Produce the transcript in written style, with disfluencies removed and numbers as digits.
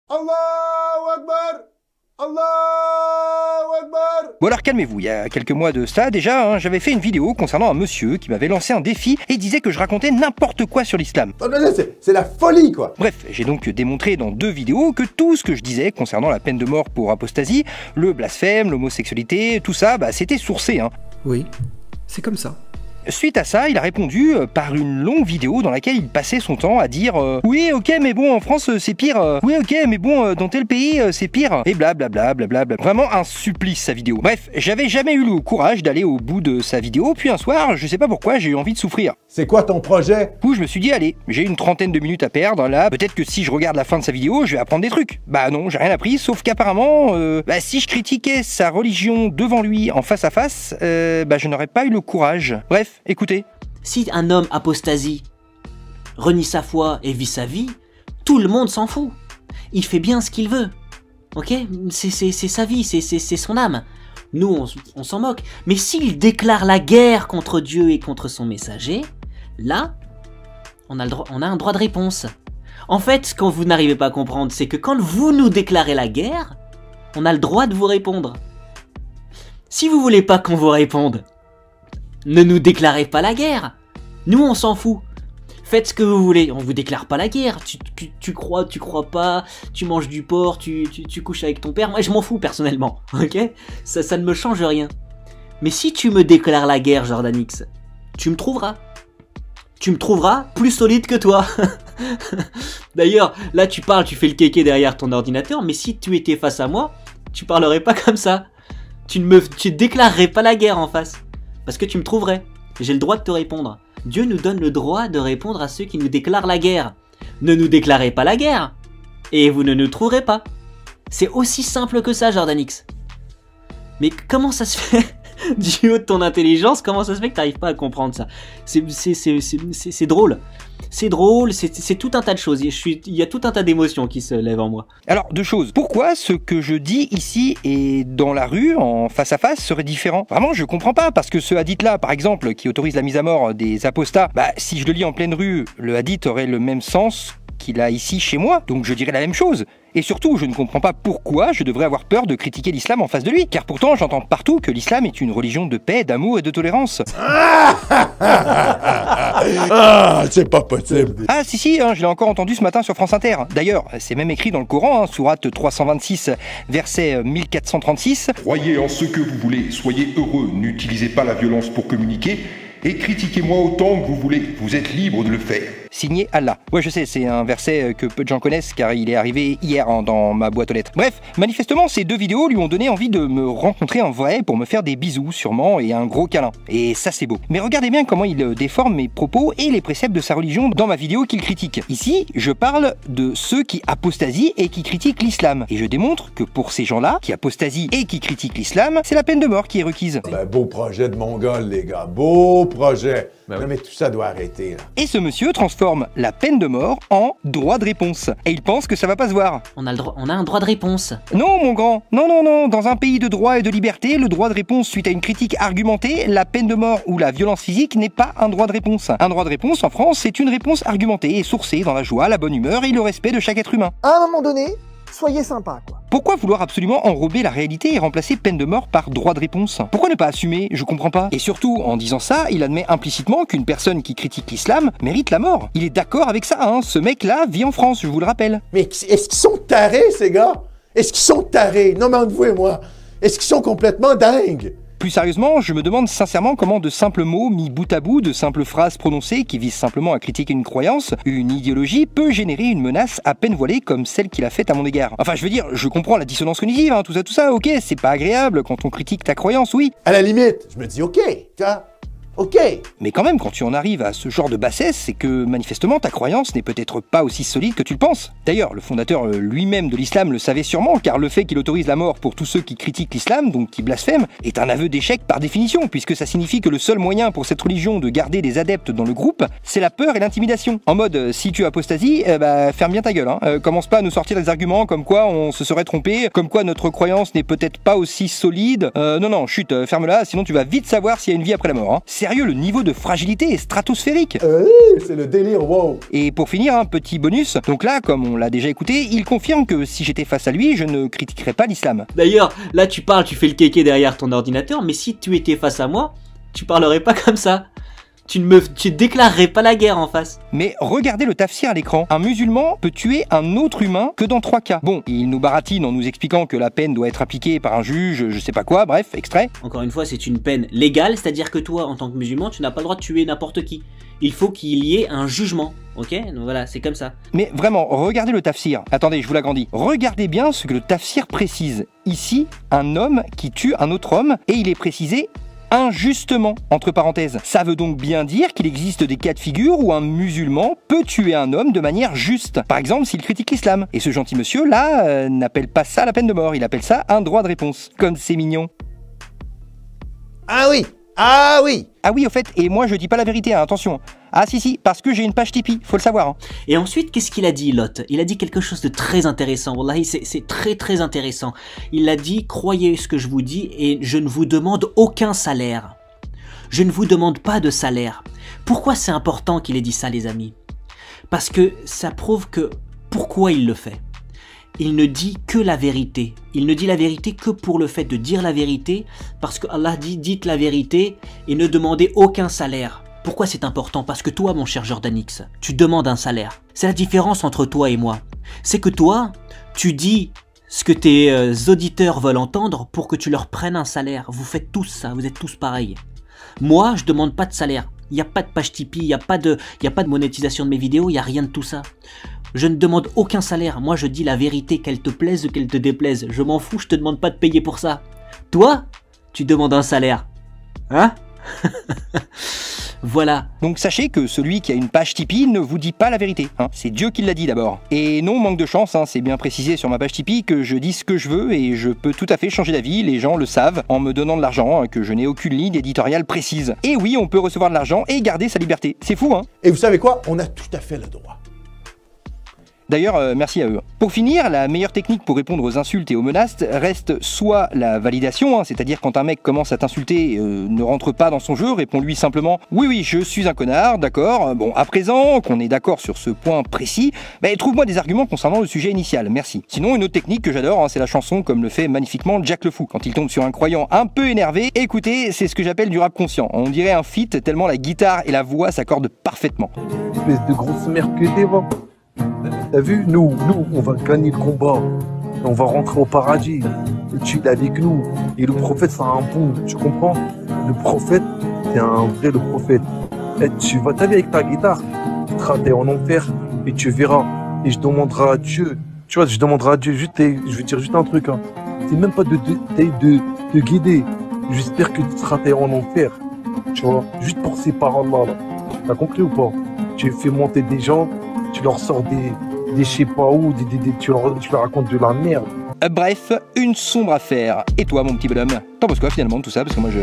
Allahu Akbar! Allahu Akbar! Bon alors calmez-vous, il y a quelques mois de cela déjà, hein, j'avais fait une vidéo concernant un monsieur qui m'avait lancé un défi et disait que je racontais n'importe quoi sur l'islam. C'est la folie, quoi! Bref, j'ai donc démontré dans 2 vidéos que tout ce que je disais concernant la peine de mort pour apostasie, le blasphème, l'homosexualité, tout ça, c'était sourcé. Hein. Oui, c'est comme ça. Suite à ça, il a répondu par une longue vidéo dans laquelle il passait son temps à dire oui, ok, mais bon, en France, c'est pire. Oui, ok, mais bon, dans tel pays, c'est pire. Et blablabla, blablabla. Vraiment un supplice, sa vidéo. Bref, j'avais jamais eu le courage d'aller au bout de sa vidéo, puis un soir, je sais pas pourquoi, j'ai eu envie de souffrir. C'est quoi ton projet? Du coup, je me suis dit, allez, j'ai une trentaine de minutes à perdre, là, peut-être que si je regarde la fin de sa vidéo, je vais apprendre des trucs. Bah non, j'ai rien appris, sauf qu'apparemment, si je critiquais sa religion devant lui, en face à face, je n'aurais pas eu le courage. Bref, écoutez. Si un homme apostasie, renie sa foi et vit sa vie, tout le monde s'en fout. Il fait bien ce qu'il veut. Ok? C'est sa vie, c'est son âme. Nous, on s'en moque. Mais s'il déclare la guerre contre Dieu et contre son messager, là, on a un droit de réponse. En fait, ce que vous n'arrivez pas à comprendre, c'est que quand vous nous déclarez la guerre, on a le droit de vous répondre. Si vous voulez pas qu'on vous réponde, ne nous déclarez pas la guerre. Nous, on s'en fout. Faites ce que vous voulez. On vous déclare pas la guerre. Tu crois pas. Tu manges du porc. Tu couches avec ton père. Moi, je m'en fous personnellement. Ok? Ça ne me change rien. Mais si tu me déclares la guerre, Jordanix, tu me trouveras. Tu me trouveras plus solide que toi. D'ailleurs, là, tu parles, tu fais le kéké derrière ton ordinateur. Mais si tu étais face à moi, tu parlerais pas comme ça. Tu déclarerais pas la guerre en face. Parce que tu me trouverais. J'ai le droit de te répondre. Dieu nous donne le droit de répondre à ceux qui nous déclarent la guerre. Ne nous déclarez pas la guerre. Et vous ne nous trouverez pas. C'est aussi simple que ça, Jordanix. Mais comment ça se fait, du haut de ton intelligence, comment ça se fait que tu n'arrives pas à comprendre ça? C'est drôle. C'est drôle, c'est tout un tas de choses. Il y a tout un tas d'émotions qui se lèvent en moi. Alors, 2 choses. Pourquoi ce que je dis ici et dans la rue, en face à face, serait différent? Vraiment, je comprends pas, parce que ce hadith-là, par exemple, qui autorise la mise à mort des apostats, si je le lis en pleine rue, le hadith aurait le même sens qu'il a ici chez moi, donc je dirais la même chose. Et surtout, je ne comprends pas pourquoi je devrais avoir peur de critiquer l'islam en face de lui, car pourtant j'entends partout que l'islam est une religion de paix, d'amour et de tolérance. C'est pas possible. Ah si, je l'ai encore entendu ce matin sur France Inter. D'ailleurs, c'est même écrit dans le Coran, sourate 326, verset 1436. Croyez en ce que vous voulez, soyez heureux, n'utilisez pas la violence pour communiquer, et critiquez-moi autant que vous voulez, vous êtes libre de le faire. Signé Allah. Ouais, je sais, c'est un verset que peu de gens connaissent car il est arrivé hier dans ma boîte aux lettres. Bref, manifestement, ces 2 vidéos lui ont donné envie de me rencontrer en vrai pour me faire des bisous, sûrement, et un gros câlin. Et ça, c'est beau. Mais regardez bien comment il déforme mes propos et les préceptes de sa religion dans ma vidéo qu'il critique. Ici, je parle de ceux qui apostasient et qui critiquent l'islam. Et je démontre que pour ces gens-là, qui apostasient et qui critiquent l'islam, c'est la peine de mort qui est requise. Beau projet de Mongol, les gars. Beau projet. Non, mais tout ça doit arrêter, là. Et ce monsieur transforme la peine de mort en droit de réponse. Et il pense que ça va pas se voir. On a un droit de réponse. Non, mon grand. Non. Dans un pays de droit et de liberté, le droit de réponse suite à une critique argumentée, la peine de mort ou la violence physique n'est pas un droit de réponse. Un droit de réponse, en France, c'est une réponse argumentée et sourcée dans la joie, la bonne humeur et le respect de chaque être humain. À un moment donné, soyez sympa, quoi. Pourquoi vouloir absolument enrober la réalité et remplacer peine de mort par droit de réponse? Pourquoi ne pas assumer? Je comprends pas. Et surtout, en disant ça, il admet implicitement qu'une personne qui critique l'islam mérite la mort. Il est d'accord avec ça, hein. Ce mec-là vit en France, je vous le rappelle. Mais est-ce qu'ils sont tarés, ces gars? Est-ce qu'ils sont tarés? Non, mais entre vous et moi, est-ce qu'ils sont complètement dingues? Plus sérieusement, je me demande sincèrement comment de simples mots mis bout à bout, de simples phrases prononcées qui visent simplement à critiquer une croyance, une idéologie, peut générer une menace à peine voilée comme celle qu'il a faite à mon égard. Enfin, je veux dire, je comprends la dissonance cognitive, hein, tout ça, ok, c'est pas agréable quand on critique ta croyance, oui. À la limite, je me dis, ok, ok. Mais quand même, quand tu en arrives à ce genre de bassesse, c'est que manifestement ta croyance n'est peut-être pas aussi solide que tu le penses. D'ailleurs, le fondateur lui-même de l'islam le savait sûrement, car le fait qu'il autorise la mort pour tous ceux qui critiquent l'islam, donc qui blasphèment, est un aveu d'échec par définition, puisque ça signifie que le seul moyen pour cette religion de garder des adeptes dans le groupe, c'est la peur et l'intimidation. En mode, si tu apostasies, ferme bien ta gueule, hein. Commence pas à nous sortir des arguments comme quoi on se serait trompé, comme quoi notre croyance n'est peut-être pas aussi solide. Non, chut, ferme-la, sinon tu vas vite savoir s'il y a une vie après la mort, hein. sérieux, le niveau de fragilité est stratosphérique. C'est le délire, wow. Et pour finir, un petit bonus. Donc là, comme on l'a déjà écouté, il confirme que si j'étais face à lui, je ne critiquerais pas l'islam. D'ailleurs, là tu parles, tu fais le kéké derrière ton ordinateur, mais si tu étais face à moi, tu parlerais pas comme ça. Tu déclarerais pas la guerre en face. Mais regardez le tafsir à l'écran. Un musulman peut tuer un autre humain que dans 3 cas. Bon, il nous baratine en nous expliquant que la peine doit être appliquée par un juge, je sais pas quoi, bref, extrait. Encore une fois, c'est une peine légale, c'est-à-dire que toi, en tant que musulman, tu n'as pas le droit de tuer n'importe qui. Il faut qu'il y ait un jugement, ok? Donc voilà, c'est comme ça. Mais vraiment, regardez le tafsir. Attendez, je vous l'agrandis. Regardez bien ce que le tafsir précise. Ici, un homme qui tue un autre homme, et il est précisé injustement, entre parenthèses. Ça veut donc bien dire qu'il existe des cas de figure où un musulman peut tuer un homme de manière juste. Par exemple, s'il critique l'islam. Et ce gentil monsieur, là, n'appelle pas ça la peine de mort, il appelle ça un droit de réponse. Comme c'est mignon. Ah oui! Ah oui! Ah oui, au fait, et moi je dis pas la vérité, hein, attention. Ah si, parce que j'ai une page Tipeee, faut le savoir. Hein. Et ensuite, qu'est-ce qu'il a dit, Lot? Il a dit quelque chose de très intéressant. Wallahi, c'est très intéressant. Il a dit, croyez ce que je vous dis et je ne vous demande aucun salaire. Je ne vous demande pas de salaire. Pourquoi c'est important qu'il ait dit ça, les amis? Parce que ça prouve que pourquoi il le fait. Il ne dit que la vérité. Il ne dit la vérité que pour le fait de dire la vérité, parce que Allah dit, dites la vérité et ne demandez aucun salaire. Pourquoi c'est important? Parce que toi, mon cher Jordanix, tu demandes un salaire. C'est la différence entre toi et moi. C'est que toi, tu dis ce que tes auditeurs veulent entendre pour que tu leur prennes un salaire. Vous faites tous ça, vous êtes tous pareils. Moi, je demande pas de salaire. Il n'y a pas de page Tipeee, il n'y a pas de monétisation de mes vidéos, il n'y a rien de tout ça. Je ne demande aucun salaire. Moi, je dis la vérité, qu'elle te plaise ou qu'elle te déplaise. Je m'en fous, je te demande pas de payer pour ça. Toi, tu demandes un salaire. Hein? Voilà. Donc sachez que celui qui a une page Tipeee ne vous dit pas la vérité. Hein. C'est Dieu qui l'a dit d'abord. Et non, manque de chance, hein, c'est bien précisé sur ma page Tipeee que je dis ce que je veux et je peux tout à fait changer d'avis, les gens le savent, en me donnant de l'argent, hein, que je n'ai aucune ligne éditoriale précise. Et oui, on peut recevoir de l'argent et garder sa liberté. C'est fou, hein? Et vous savez quoi? On a tout à fait le droit. D'ailleurs, merci à eux. Pour finir, la meilleure technique pour répondre aux insultes et aux menaces reste soit la validation, hein, c'est-à-dire quand un mec commence à t'insulter, ne rentre pas dans son jeu, réponds-lui simplement « Oui, je suis un connard, d'accord. Bon, à présent, qu'on est d'accord sur ce point précis, trouve-moi des arguments concernant le sujet initial, merci. » Sinon, une autre technique que j'adore, hein, c'est la chanson comme le fait magnifiquement Jack le Fou. Quand il tombe sur un croyant un peu énervé, écoutez, c'est ce que j'appelle du rap conscient. On dirait un feat tellement la guitare et la voix s'accordent parfaitement. Espèce de grosse merde que t'es, va. T'as vu, nous, on va gagner le combat. On va rentrer au paradis. Et tu es avec nous. Et le prophète, c'est un bon, tu comprends? Le prophète, c'est un vrai le prophète. Et tu vas t'aller avec ta guitare, tu te rater en enfer, et tu verras. Et je demanderai à Dieu, tu vois, je demanderai à Dieu, je veux dire juste un truc, hein. C'est même pas de guider. J'espère que tu te rater en enfer. Tu vois, juste pour ces paroles-là. Là. T'as compris ou pas? Tu fais monter des gens, tu leur sors des je sais pas où, tu leur racontes de la merde. Bref, une sombre affaire. Et toi, mon petit bonhomme, t'en penses quoi finalement de tout ça? Parce que moi, je...